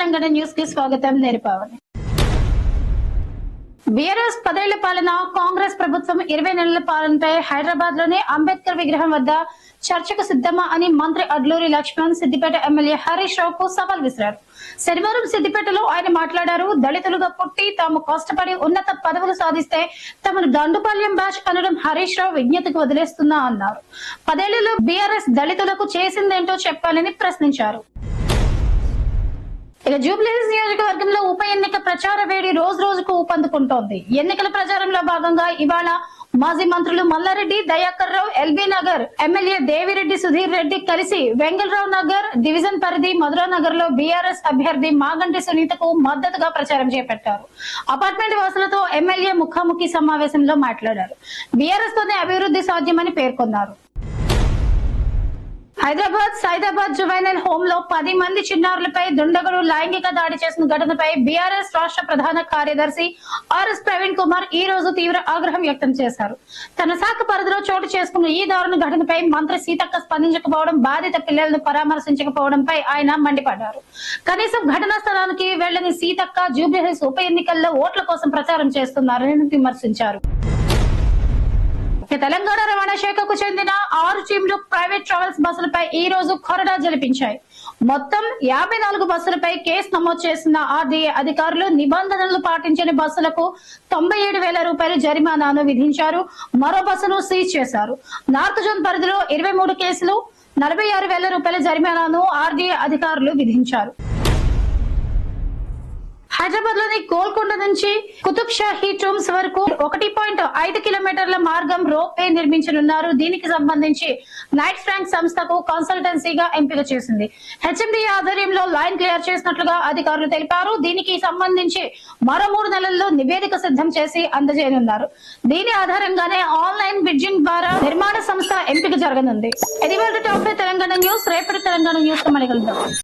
Telangana news కి స్వాగతం. నేర్పావని BRS 10 ఏళ్ల పాలన, కాంగ్రెస్ ప్రభుత్వం 20 నెలల పాలనపై హైదరాబాద్ లోని అంబేద్కర్ విగ్రహం వద్ద చర్చకు సిద్ధమా అని మంత్రి అడ్లూరి లక్ష్మణ్ సిద్దిపేట ఎమ్మెల్యే హరీష్ రావుకు సవాల్ విసిరారు. శనివారం సిద్దిపేటలో ఆయన మాట్లాడారు. దళితులుగా పుట్టి తాము కష్టపడి ఉన్నత పదవులు సాధిస్తే తమను దండుపాల్యం బ్యాచ్ అనడం హరీష్ రావు విజ్ఞతకు వదిలేస్తున్నా అన్నారు. 10 ఏళ్లలో బీఆర్ఎస్ దళితులకు చేసిందేంటో చెప్పాలని ప్రశ్నించారు. ఇక జూబ్లీహిల్స్ నియోజకవర్గంలో ఉప ఎన్నిక ప్రచార వేడి రోజు రోజుకు ఊపందుకుంటోంది. ఎన్నికల ప్రచారంలో భాగంగా ఇవాళ మాజీ మంత్రులు మల్లారెడ్డి, దయాకర్ రావు, ఎల్బీ నగర్ ఎమ్మెల్యే దేవిరెడ్డి సుధీర్ రెడ్డి కలిసి వెంగళరావు నగర్ డివిజన్ పరిధి మధురా నగర్ లో బీఆర్ఎస్ అభ్యర్థి మాగంటి సునీతకు మద్దతుగా ప్రచారం చేపట్టారు. అపార్ట్మెంట్ వాసులతో ఎమ్మెల్యే ముఖాముఖి సమావేశంలో మాట్లాడారు. బీఆర్ఎస్ తోనే అభివృద్ధి సాధ్యమని పేర్కొన్నారు. హైదరాబాద్ సైదాబాద్ జువైనల్ హోమ్ లో 10 మంది చిన్నారులపై దుండగులు లైంగిక దాడి చేసిన ఘటనపై బీఆర్ఎస్ రాష్ట్ర ప్రధాన కార్యదర్శి ఆర్ఎస్ ప్రవీణ్ కుమార్ ఈ రోజు తీవ్ర ఆగ్రహం వ్యక్తం చేశారు. తన శాఖ పరిధిలో చోటు చేసుకున్న ఈ దారుణ ఘటనపై మంత్రి సీతక్క స్పందించకపోవడం, బాధిత పిల్లలను పరామర్శించకపోవడంపై ఆయన మండిపడ్డారు. కనీసం ఘటనా స్థలానికి వెళ్లని సీతక్క జూబ్లీహిల్స్ ఉప ఎన్నికల్లో ఓట్ల కోసం ప్రచారం చేస్తున్నారని విమర్శించారు. తెలంగాణ రవాణా శాఖకు చెందిన 6 టీంలు ప్రైవేట్ ట్రావెల్స్ బస్సులపై ఈ రోజు కొరడా జలిపించాయి. మొత్తం 54 బస్సులపై కేసు నమోదు చేసిన ఆర్డీఏ అధికారులు నిబంధనలు పాటించని బస్సులకు 97,000 రూపాయలు జరిమానాను విధించారు. మరో బస్సును సీజ్ చేశారు. నార్త్ జోన్ పరిధిలో 23 కేసులు, 46,000 రూపాయల జరిమానాను ఆర్డీఏ అధికారులు విధించారు. హైదరాబాద్ లోని గోల్కొండ నుంచి కుతుబ్ షాహీ టూమ్స్ వరకు 1.5 కిలోమీటర్ల మార్గం రోప్ వే నిర్మించనున్నారు. దీనికి సంబంధించి నైట్ ఫ్రాంక్ సంస్థకు కన్సల్టెన్సీగా ఎంపిక చేసింది. హెచ్ఎండీ ఆధ్వర్యంలో లైన్ క్లియర్ చేసినట్లుగా అధికారులు తెలిపారు. దీనికి సంబంధించి మరో 3 నెలల్లో నివేదిక సిద్ధం చేసి అందజేయనున్నారు. దీని ఆధారంగానే ఆన్లైన్ బిడ్జింగ్ ద్వారా నిర్మాణ సంస్థ ఎంపిక జరగనుంది. ఇది వాళ్ళ టాప్ తెలంగాణ న్యూస్. రేపటి తెలంగాణ న్యూస్ తో మళ్ళీ కలుద్దాం.